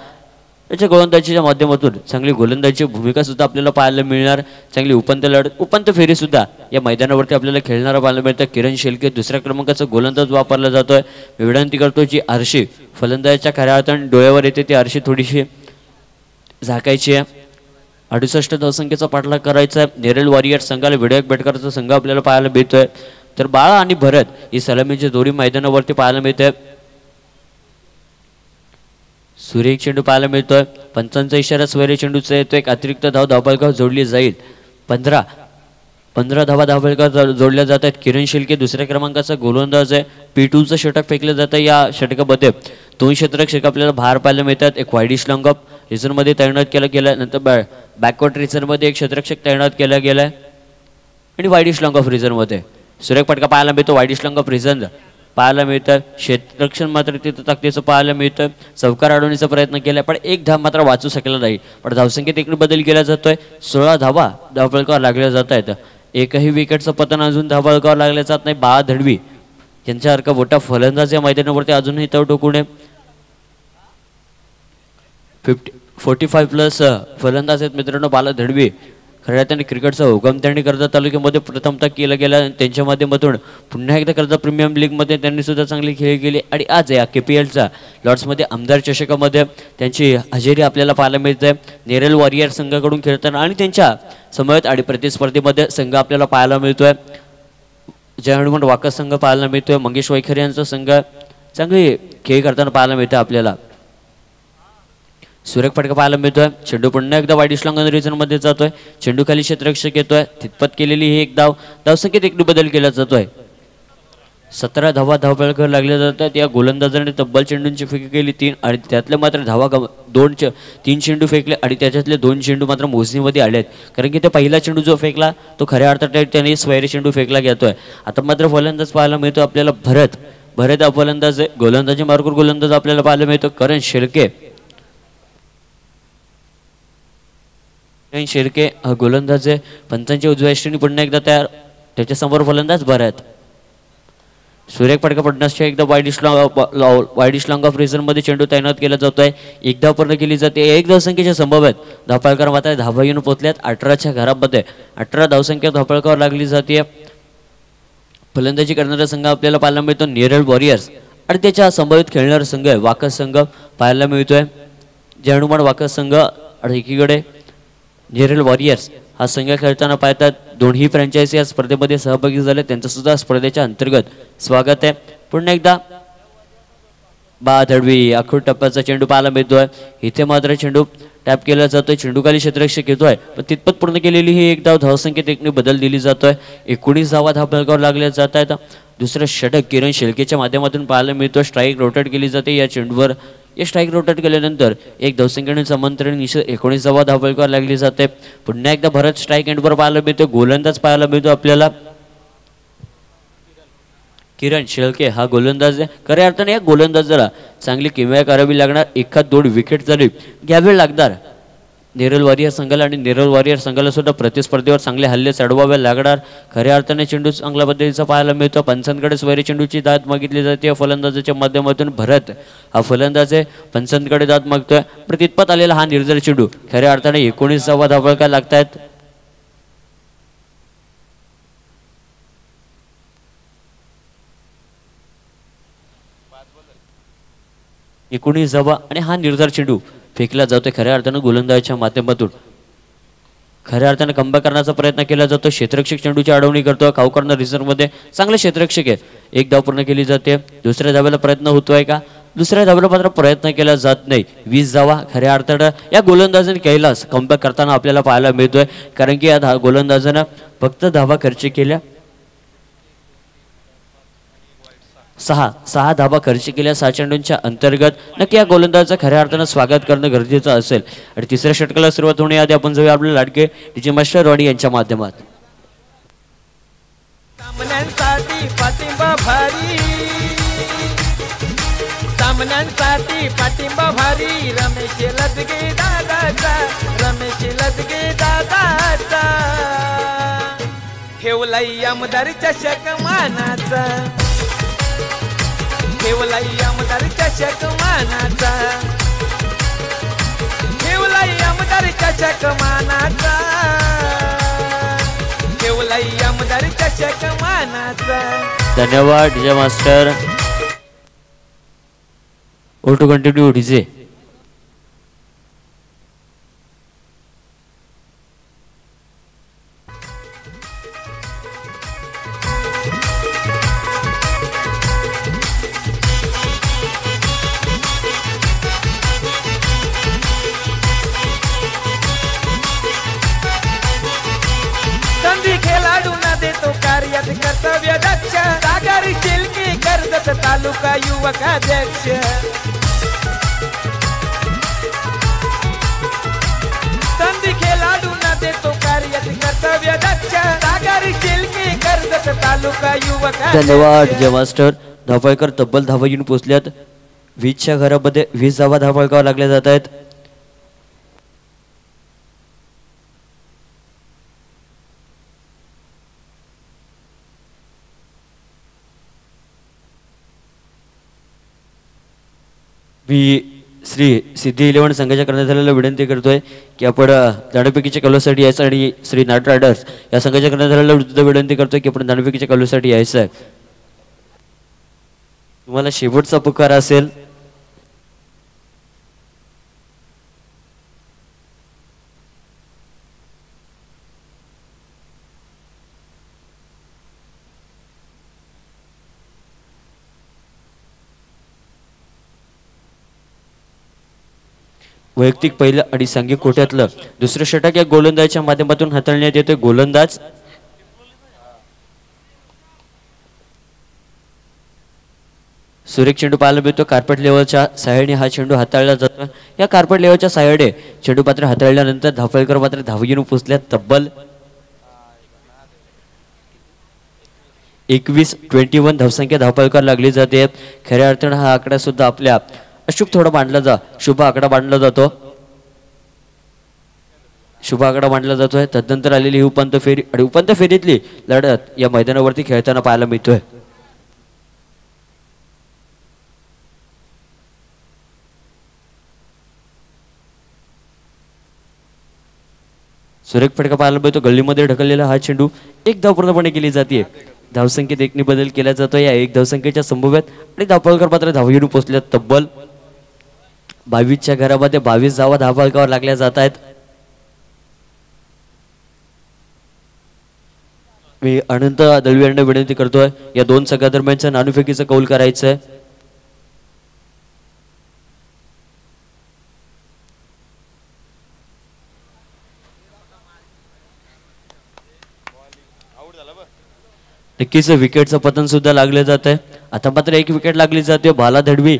त्याच्या गोलंदाजीच्या माध्यमातून चांगली गोलंदाजीची भूमिका सुद्धा आपल्याला पाहायला मिळणार. चांगली उपांत्य फेरी सुद्धा या मैदानावरती आपल्याला खेळणारा पाहायला मिळतं. किरण शेळके दुसऱ्या क्रमांकाचा गोलंदाज वापरला जातोय. मी विनंती करतो जी आरशी फलंदाजाच्या खऱ्या अर्थाने डोळ्यावर येते ती आरशी थोडीशी झाकायची आहे. 68 धावसंख्येचा पाठलाग करायचा आहे. नेरळ वॉरियर्स संघाला विनायक बेडकरचा संघ आपल्याला पाहायला मिळतोय. तर बाळा आणि भरत ही सलामीची दोरी मैदानावरती पाहायला मिळते. सुरेख चेंडू पाहायला मिळतोय. पंचांचा इशारा सोयरे चेंडूचा येतो. एक अतिरिक्त धाव धावफलकावर जोडली जाईल. 15 धावा धावफलकावर जोडल्या जात आहेत. किरण शेळके दुसऱ्या क्रमांकाचा गोलंदाज आहे. P2चं षटक फेकलं जातं. या षटकामध्ये दोन क्षेत्ररक्षक आपल्याला बाहेर पाहायला मिळतात. एक वाईडिश लॉंग ऑफ रिझनमध्ये तैनात केला गेला, नंतर बॅकवर्ड रिझनमध्ये एक क्षेत्ररक्षक तैनात केला गेला आहे आणि वाईडिश लॉंग ऑफ रिझनमध्ये सुरेख फटका पाहायला मिळतो. वाईडिश लॉंग ऑफ रिझन पाहायला मिळतं. क्षेत्ररक्षण मात्र तिथं ताकदीचं पाहायला मिळतं. चौकार अडवण्याचा प्रयत्न केला पण एक धाव मात्र वाचू शकला नाही. पण धावसंख्येत इकडे बदल केला जातोय. 16 धावा धावफलकावर लागल्या जात आहेत. एकही विकेटचं पतन अजून धावफलकावर लागले जात नाही. बा धडवी यांच्यासारखा मोठा फलंदाज या मैदानावरती अजूनही तव टोकून 45+ फलंदाज आहेत मित्रांनो. बाला धडवी खऱ्या त्यांनी क्रिकेटचा उगम त्यांनी कर्जत तालुक्यामध्ये प्रथमतः केला गेला. त्यांच्या माध्यमातून पुन्हा एकदा कर्जत प्रीमियम लीगमध्ये त्यांनी सुद्धा चांगली खेळ केली आणि आज या KPLच्या लॉर्ड्समध्ये आमदार चषकामध्ये त्यांची हजेरी आपल्याला पाहायला मिळते. नेरल वॉरियर संघाकडून खेळताना आणि त्यांच्या समवेत आणि प्रतिस्पर्धेमध्ये संघ आपल्याला पाहायला मिळतोय. जय हनुमान वाकस संघ पाहायला मिळतोय. मंगेश वैखरे यांचा संघ चांगली खेळ करताना पाहायला मिळतोय आपल्याला. सुरेख फटका पाहायला मिळतोय. चेंडू पुन्हा एकदा वाईडिश लॉंग रिझन मध्ये जातोय. चेंडू खाली क्षेत्ररक्षक येतोय. तितपत केलेली ही एक धावसंख्येत एक बदल केला जातोय. 17 धावा धावफलकावर लागल्या जातात. या गोलंदाजाने तब्बल चेंडूंची फेकी केली 3 आणि त्यातले मात्र धावा 3 चेंडू फेकले आणि त्याच्यातले 2 चेंडू मात्र मोजणीमध्ये आले आहेत. कारण की ते पहिला चेंडू जो फेकला तो खऱ्या अर्थात त्याने स्वैरी चेंडू फेकला घेतोय. आता मात्र फलंदाज पाहायला मिळतो आपल्याला भरत फलंदाज गोलंदाजी मार्गूर गोलंदाज आपल्याला पाहायला मिळतो. करण शेळके हा गोलंदाज आहे. पंचांच्या उजव्या यष्टीने पुन्हा एकदा तयार. त्याच्यासमोर फलंदाज भरत. सुरेख फटका पडण्याच्या एकदा वाईडिश लॉंग ऑफ रिझन मध्ये चेंडू तैनात केला जातोय. एक धाव पूर्ण केली जाते. एक धावसंख्येच्या संभव धावफलकावर मात्र धावा येऊन पोहोचल्यात 18च्या घरामध्ये. 18 धावसंख्या धावफलकावर लागली जाते. फलंदाजी करणारा संघ आपल्याला पाहायला मिळतो नेरळ वॉरियर्स आणि त्याच्या संभवित खेळणारा संघ आहे वाकस संघ पाहायला मिळतोय. जय हनुमान वाकस संघ आणि एकीकडे नेरळ वॉरियर्स हा संघ खेळताना पाहतात. दोन्ही फ्रँचायझी या स्पर्धेमध्ये सहभागी झाले. त्यांचं सुद्धा स्पर्धेच्या अंतर्गत स्वागत आहे. पुन्हा एकदा बा धडवी आखूड टप्प्याचा चेंडू पाहायला मिळतोय. इथे मात्र चेंडू टॅप केला जातोय. चेंडू खाली क्षेत्ररक्षक येतोय पण तितपत पूर्ण केलेली ही एक धाव धावसंख्येत एकने बदल दिली जातोय. 19 धावा धावफलकावर लागल्या जात आहेत. दुसरं षटक किरण शेळकेच्या माध्यमातून पाहायला मिळतो. स्ट्राईक रोटेट केली जाते या चेंडूवर. या स्ट्राईक रोटेट केल्यानंतर एक धावसंख्येने समांतर 19 धावा धावफलकावर लागली जाते. पुन्हा एकदा भरत स्ट्राईक एंडवर पाहायला मिळतो. गोलंदाज पाहायला मिळतो आपल्याला किरण शेळके हा गोलंदाज आहे. खऱ्या अर्थाने या गोलंदाजाला चांगली किमया करावी लागणार. 1-2 विकेट जरी घ्यावे लागणार नेरळ वॉरियर संघाला आणि नेरळ वॉरियर संघाला सुद्धा प्रतिस्पर्धेवर चांगले हल्ले चढवावे लागणार. खऱ्या अर्थाने चेंडू चांगल्या पद्धतीचा पाहायला मिळतो. पंचांकडे स्वैरी चेंडूची दाद मागितली जाते. फलंदाजाच्या माध्यमातून भरत हा फलंदाज आहे. पंचांकडे दाद मागतोय. प्रतित्पत आलेला हा निर्जर चेंडू खऱ्या अर्थाने 19 धावा धावफलकावर लागतायत. एकोणीस धावा आणि हा निर्धार चेंडू फेकला जातोय खऱ्या अर्थानं गोलंदाजाच्या माध्यमातून. खऱ्या अर्थानं कमबॅक करण्याचा प्रयत्न केला जातो. क्षेत्ररक्षक चेंडूची अडवणी करतो. कावकर्णर रिझर्व्हमध्ये चांगले क्षेत्ररक्षक आहे. एक धाव पूर्ण केली जाते. दुसऱ्या धावेला प्रयत्न होतोय का? दुसऱ्या धावेला मात्र प्रयत्न केला जात नाही. 20 धावा खऱ्या अर्थानं या गोलंदाजाने कैलास कमबॅक करताना आपल्याला पाहायला मिळतोय. कारण की या गोलंदाजानं फक्त धावा खर्च केल्या 6 धावा खर्च केल्या 6 चेंडूंच्या अंतर्गत. नक्की या गोलंदाजाचं खऱ्या अर्थानं स्वागत करणं गरजेचं असेल. आणि तिसऱ्या षटकाला सुरुवात होण्याआधी आपण जाऊया आपले लाडके डीजे मास्टर रॉडी यांच्या माध्यमात. सामन्यांसाठी पाठिंबा भारी, सामन्यांसाठी पाठिंबा भारी रमेश लदगे दादाचा, रमेश लदगे दादाचा ठेवलाई आमदार चषक मानाचा, ठेवलाई आमदार चषक मानाचा, ठेवलाई आमदार चषक मानाचा, ठेवलाई आमदार चषक मानाचा. धन्यवाद डीजे मास्टर. ओ टू कंटिन्यू डीजे. कर्तव्य दक्ष सागर शिल्की कर्जत तालुका युवकाध्यक्ष. तालुका युवक धन्यवाद जय मास्टर. धावपळकर तब्बल धावा येऊन पोहोचल्यात. 20च्या घरामध्ये 20 धावा धावपळकावर लागल्या जात आहेत. मी श्री सिद्धी 11 संघाच्या कर्णधाराला विनंती करतोय की आपण दांडपैकीच्या कलोसाठी यायचं आणि श्री नाट रायडर्स या संघाच्या कर्णधाराला विनंती करतोय की आपण दांडपैकीच्या कलोसाठी यायचं आहे. तुम्हाला शेवटचा पुकार असेल. वैयक्तिक पहिलं आणि सांघिक कोट्यातलं दुसरं षटक या गोलंदाजाच्या माध्यमातून हाताळण्यात येतोय. गोलंदाज सुरेख चेंडू पाहायला मिळतो. कार्पेट लेवलच्या साह्याने हा चेंडू हाताळला जातो. या कार्पेट लेवलच्या साह्याने चेंडू पात्र हाताळल्यानंतर धावपळकर मात्र धाव घेऊन पोहोचल्यात. तब्बल 21 धावसंख्या धावपळकर लागली जाते. खऱ्या अर्थानं हा आकडा सुद्धा आपल्या अशुभ थोडा मांडला शुभ आकडा मांडला जातो. शुभ आकडा मांडला जातोय. तदनंतर आलेली ही उपांत्य फेरी आणि उपांत्य फेरीतली लढत या मैदानावरती खेळताना पाहायला मिळतोय. सुरेख फटका पाहायला मिळतो. गल्लीमध्ये ढकललेला हा चेंडू एक धाव पूर्णपणे केली जाते. धावसंख्येत एकने बदल केला जातो. या एक धावसंख्येच्या संभव्यात आणि धावपळकर मात्र धाव घेऊन पोहोचल्यात. तब्बल 22च्या घरामध्ये 22 धावा धावपळकावर लागल्या जात आहेत. मी अनंत दळवी यांना विनंती करतोय या दोन संघादरम्यानच्या नाणेफेकीचं कौल करायचंय. नक्कीच विकेटचं पतन सुद्धा लागले जात आहे. आता मात्र एक विकेट लागली जाते. भाला धडवी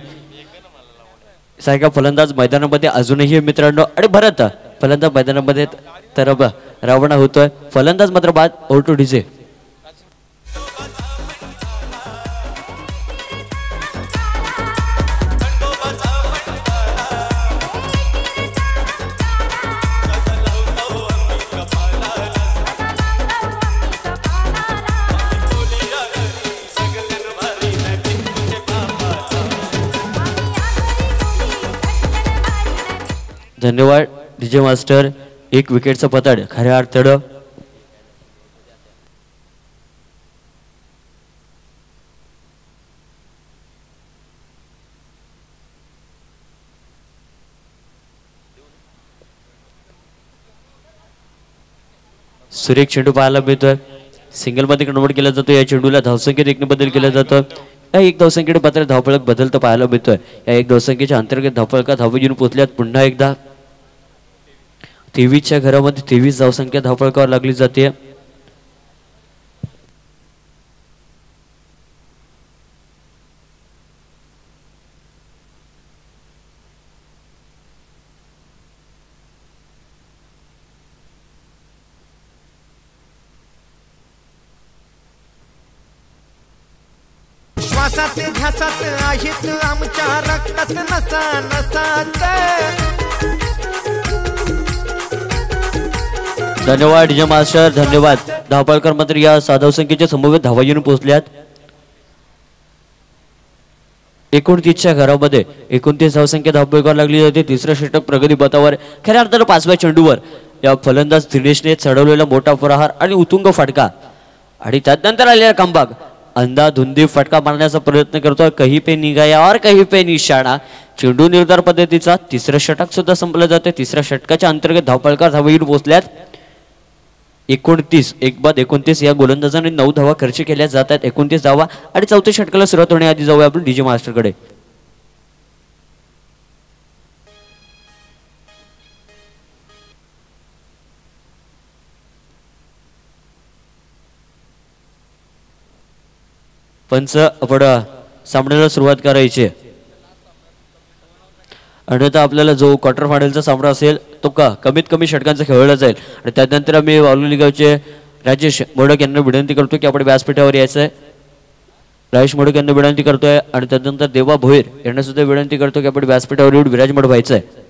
सारखा फलंदाज मैदानामध्ये अजूनही मित्रांनो आणि भरत फलंदाज मैदानामध्ये तर रावणा होतोय. फलंदाज मात्र बाद ओटू डीजे. धन्यवाद डीजे मास्टर. एक विकेटचं पतड खऱ्या अर्थानं सुरेख चेंडू पाहायला मिळतोय. सिंगल मध्ये कन्वर्ट केला जातो. या चेंडूला धावसंख्येत एकने बदल केला जातो. या एक धावसंख्येने मात्र धावपळक बदलतं पाहायला मिळतोय. या एक धावसंख्येच्या अंतर्गत धावपळका धाव घेऊन पोहोचल्यात. पुन्हा एकदा 23च्या घरामध्ये 23 धावसंख्या धावपळकावर लागली जाते. श्वासात ध्यासात आहेत आमच्या रक्तात नसा नसात. धन्यवाद डीजे मास्टर. धन्यवाद. धावपळकर मात्र या धावसंख्येच्या संभव्य धावा येऊन पोहोचल्यात. 29च्या घरामध्ये 29 धावसंख्या धावपळकावर लागली जाते. तिसरं षटक प्रगती पथावर. खऱ्या अर्थानं 5व्या चेंडूवर या फलंदाज दिनेशने चढवलेला मोठा प्रहार आणि उतुंग फटका आणि त्यानंतर आलेला कमबॅक. अंधाधुंदी फटका मारण्याचा प्रयत्न करतोय. कहीं पे निगाया और कहीं पे निशाणा. चेंडू निर्धार पद्धतीचा तिसरं षटक सुद्धा संपलं जाते. तिसऱ्या षटकाच्या अंतर्गत धावपळकार धावा येऊन पोहोचल्यात. 29 एक बाद 29 या गोलंदाजाने 9 धावा खर्च केल्या जातात. 29 धावा आणि चौथ्या षटकाला सुरुवात होण्याआधी जाऊया आपण डीजे मास्टरकडे. पंच आपण सामन्याला सुरुवात करायची. अन्यथा आपल्याला जो क्वार्टर फायनलचा सामना असेल तो कमीत कमी षटकांचा खेळला जाईल आणि त्यानंतर आम्ही वालोली गावचे राजेश मोडक यांना विनंती करतो की आपण व्यासपीठावर यायचं आहे. राजेश मोडक यांना विनंती करतोय आणि त्यानंतर देवा भोईर यांना सुद्धा विनंती करतो की आपण व्यासपीठावर येऊन विराजमान व्हायचं आहे.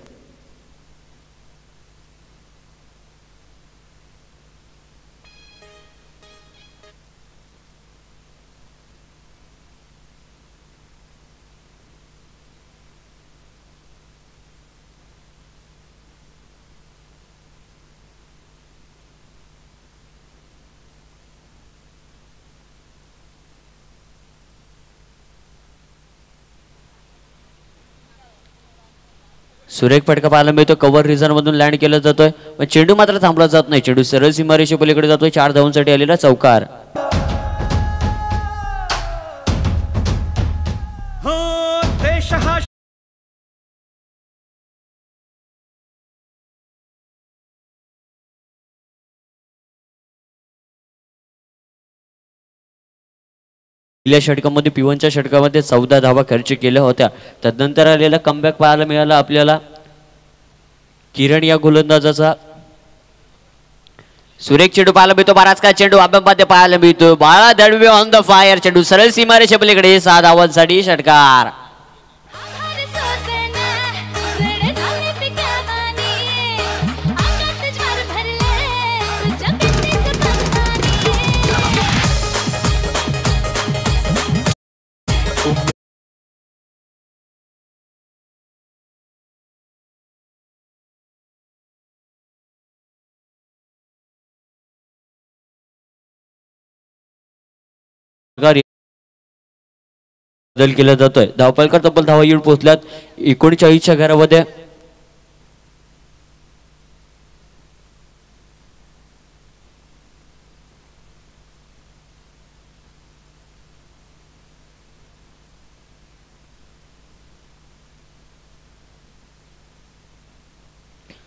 सुरेख फटका पाहायला मिळतो. कव्हर रिझन मधून लँड केला जातोय पण चेंडू मात्र थांबला जात नाही. चेंडू सरळ सीमारेषे पलीकडे जातोय. 4 धावांसाठी आलेला चौकार. हो देश हा पहिल्या षटकामध्ये पिवनच्या षटकामध्ये 14 धावा खर्च केल्या होत्या. तदनंतर आलेला कमबॅक पाहायला मिळाला आपल्याला किरण या गोलंदाजाचा. सुरेख चेंडू पाहायला मिळतो. बराच काय चेंडू अभ्यामध्ये पाहायला मिळतो. बाळा दळवे ऑन द फायर. चेंडू सरळ सीमारेषे पलीकडे 6 धावांसाठी षटकार. बदल केला जातोय. धावपलकर तब्बल धावा येऊन पोहोचल्यात 39च्या घरामध्ये.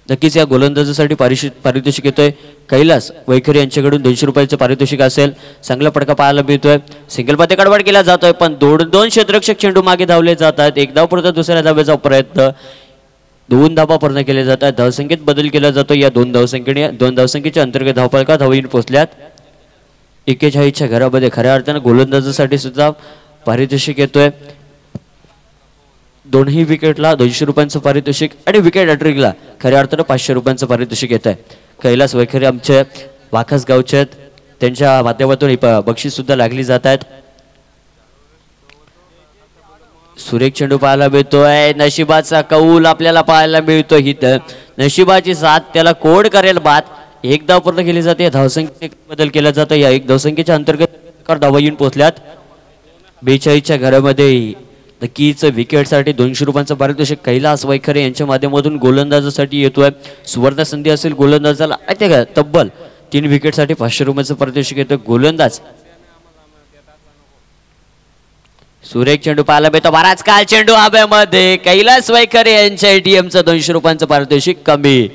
नक्कीच या गोलंदाजासाठी पारितोषिक येतोय. कैलास वैखरे यांच्याकडून 200 रुपयाचं पारितोषिक असेल. चांगला फटका पाहायला मिळतोय. सिंगल मध्ये कडवड केला जातोय पण दोन क्षेत्ररक्षक चेंडू मागे धावले जातात. एक धाव पुरता दुसऱ्या धावेचा प्रयत्न. 2 धावा पूर्ण केल्या जातात. धावसंख्येत बदल केला जातो. या 2 धावसंख्येच्या अंतर्गत धावपलका धावून पोहोचल्यात 41च्या घरामध्ये. खऱ्या अर्थानं गोलंदाजासाठी सुद्धा पारितोषिक येतोय. दोन्ही विकेटला 200 रुपयांचं पारितोषिक आणि विकेट हॅट्रिकला खऱ्या अर्थानं 500 रुपयांचं पारितोषिक येत आहे. कैलास वैखरे आमचे वाखस गावचे आहेत. त्यांच्या माध्यमातून बक्षीस सुद्धा लागली जात आहेत. सुरेख चेंडू पाहायला मिळतोय. नशिबाचा कौल आपल्याला पाहायला मिळतो. ही नशिबाची साथ त्याला कोड करेल बाद. 1 धाव पूर्ण केली जाते. धावसंख्येत बदल केला जातो. या 1 धावसंख्येच्या अंतर्गत धावा येऊन पोहोचल्यात 42च्या घरामध्ये. नक्कीच विकेटसाठी 200 रुपयांचं पारितोषिक कैलास वैखरे यांच्या माध्यमातून गोलंदाजासाठी येतोय. सुवर्ण संधी असेल गोलंदाजाला. तब्बल 3 विकेटसाठी 500 रुपयांचं पारितोषिक येतोय. गोलंदाज सुरेख चेंडू पाहायला मिळतो. बराच काल चेंडू हव्यामध्ये. कैलास वैखरे यांच्या एटीएमचं 200 रुपयांचं पारितोषिक कमी.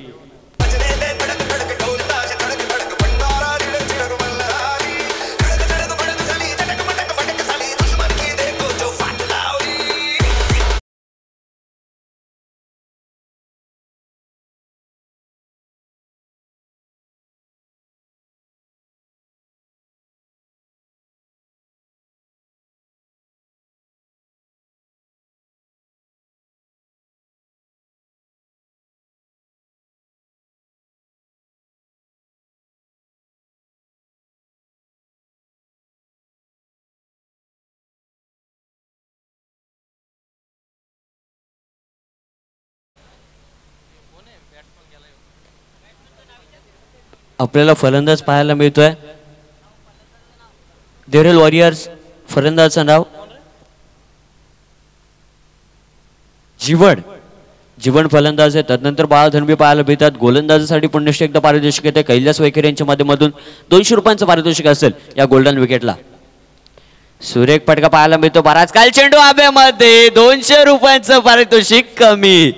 आपल्याला फलंदाज पाहायला मिळतोय. देरेल वॉरियर्स फलंदाजचं नाव जीवन फलंदाज आहे. त्यानंतर बाळा धनबी पाहायला मिळतात. गोलंदाजासाठी पुन्हा एकदा पारितोषिक येते. कैलास वैखरे यांच्या माध्यमातून 200 रुपयांचं पारितोषिक असेल या गोल्डन विकेटला. सुरेख फटका पाहायला मिळतो. बराच काल चेंडू आब्यामध्ये. 200 रुपयांचं पारितोषिक कमी.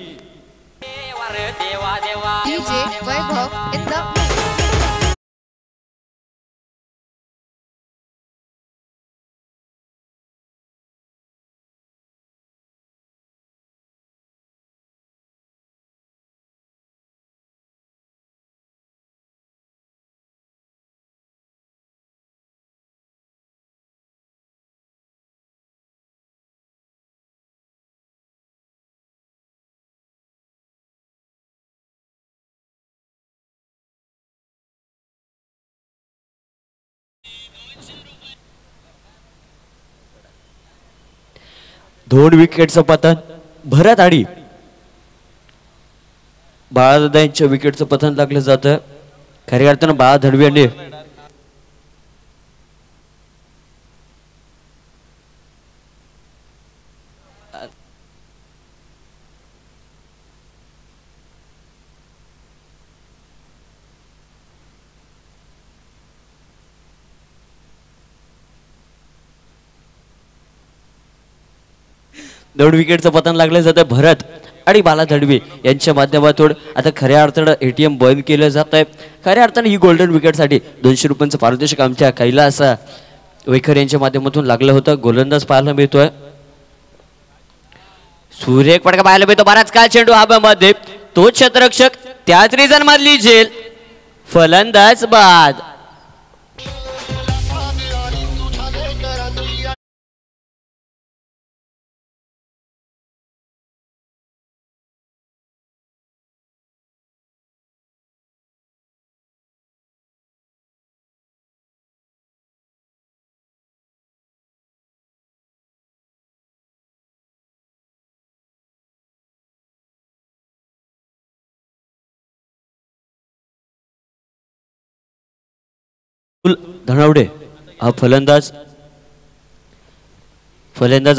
2 विकेटचं पतन भरत आणि बाळादादा यांच्या विकेटचं पतन लागलं जातं. खऱ्या अर्थानं बाळा धडवी यांनी दोन विकेटचं पतन लागलं जातं भरत आणि बाला धडवी यांच्या माध्यमातून. आता खऱ्या अर्थानं ATM बंद केलं जात आहे. खऱ्या अर्थानं ही गोल्डन विकेटसाठी 200 रुपयांचं पारितोषिक आमच्या कैलास वैखर यांच्या माध्यमातून लागलं होतं. गोलंदाज पाहायला मिळतोय. सुरेख फटका पाहायला मिळतो. बराच काळ चेंडू हवेमध्ये, तो क्षेत्ररक्षक त्याच रिझन मधली झेल, फलंदाज बाद. धनावडे हा फलंदाज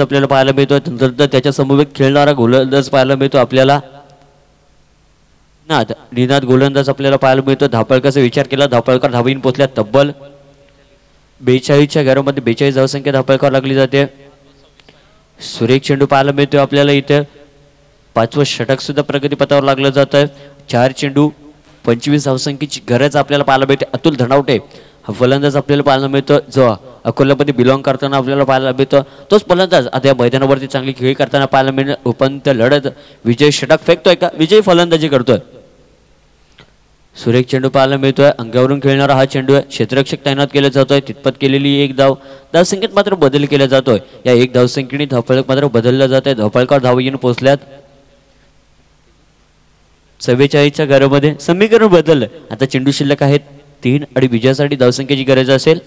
आपल्याला पाहायला मिळतो. नंतर त्याच्या समोर खेळणारा गोलंदाज पाहायला मिळतो आपल्याला. निनाद गोलंदाज आपल्याला पाहायला मिळतो. धापळकरचा विचार केला, धापळकर धावीन पोचल्या. तब्बल 42च्या घरामध्ये 42 धावसंख्या धापळकर लागली जाते. सुरेख चेंडू पाहायला मिळतोय आपल्याला इथे. 5वं षटक सुद्धा प्रगतीपथावर लागलं जात आहे. 4 चेंडू 25 धावसंख्येची गरज आपल्याला पाहायला मिळते. अतुल धनावटे हा फलंदाज आपल्याला पाहायला मिळतो, जो अकोल्यामध्ये बिलॉंग करताना आपल्याला पाहायला मिळतो. तोच फलंदाज आता या मैदानावरती चांगली खेळी करताना पाहायला मिळेल. उपांत्य लढत विजय षटक फेकतोय का, विजय फलंदाजी करतोय. सुरेख चेंडू पाहायला मिळतोय. अंगावरून खेळणारा हा चेंडू आहे. क्षेत्ररक्षक तैनात केला जातोय. तितपत केलेली एक धावसंख्येत मात्र बदल केला जातोय. या एक धावसंख्येने धावफलक मात्र बदलला जात आहे. धावफलकावर धाव येऊन पोहोचल्यात. 44च्या घरामध्ये समीकरण बदललं. आता चेंडू शिल्लक आहेत 3 आणि विजयासाठी धावसंख्येची गरज असेल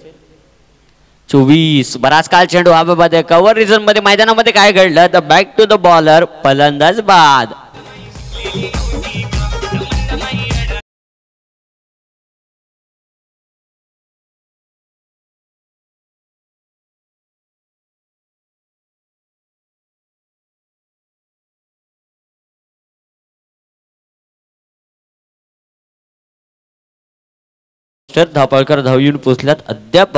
24. बराच काळ चेंडू हवेमध्ये, कव्हर रिझन मध्ये मैदानामध्ये काय घडलं, the back to the bowler, फलंदाज बाद. धापळकर धाव येऊन पोहोचल्यात. अद्याप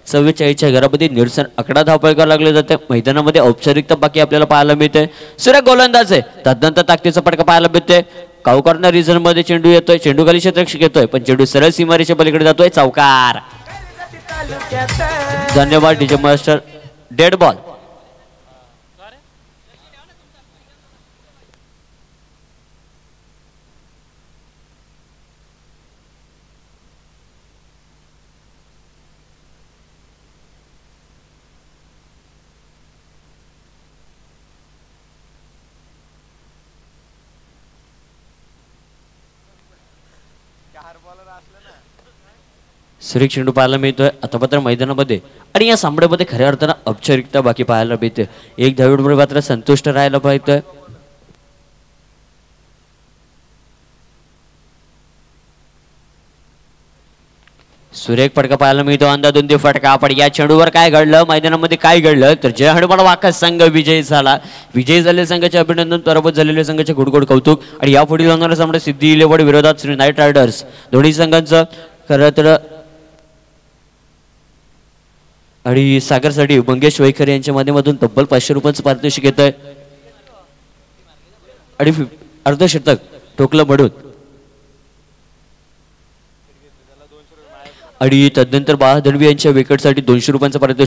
44च्या घरामध्ये निरसन 11 धापळकर लागले जाते. मैदानामध्ये औपचारिकता बाकी आपल्याला पाहायला मिळते. सुरेख गोलंदाज आहे, तद्नंतर ताकदीचा फटका पाहायला मिळते. कावकरना रिझन मध्ये चेंडू येतोय. चेंडू खाली क्षेत्ररक्षक येतोय, पण चेंडू सरळ सीमारेषेच्या पलीकडे जातोय. चौकार. धन्यवाद डीजे मास्टर. Dead ball. सुरेख चेंडू पाहायला मिळतोय आता मात्र मैदानामध्ये. आणि या सामन्यामध्ये खऱ्या अर्थानं औपचारिकता बाकी पाहायला मिळते. एक धावेमुळे मात्र संतुष्ट राहायला पाहिजे. सुरेख फटका पाहायला मिळतो. अंदाधुंदी फटका. पण या चेंडूवर काय घडलं, मैदानामध्ये काय घडलं, तर जय हनुमान वाकस संघ विजयी झाला. विजयी झालेल्या संघाचे अभिनंदन, पराभूत झालेल्या संघाचे गुडगुड कौतुक. आणि यापुढील होणारा सामना सिद्धी इलेव्हन विरोधात श्री नाईट रायडर्स. दोन्ही संघांचं खरं तर आणि सागरसाठी मंगेश वैखरे यांच्या माध्यमातून तब्बल 500 रुपयांचं पारितोषिक येत आहे. आणि अर्धशतक ठोकलं म्हणून. आणि तदनंतर बाळा धनवी यांच्या विकेटसाठी 200 रुपयांचं पारितोषिक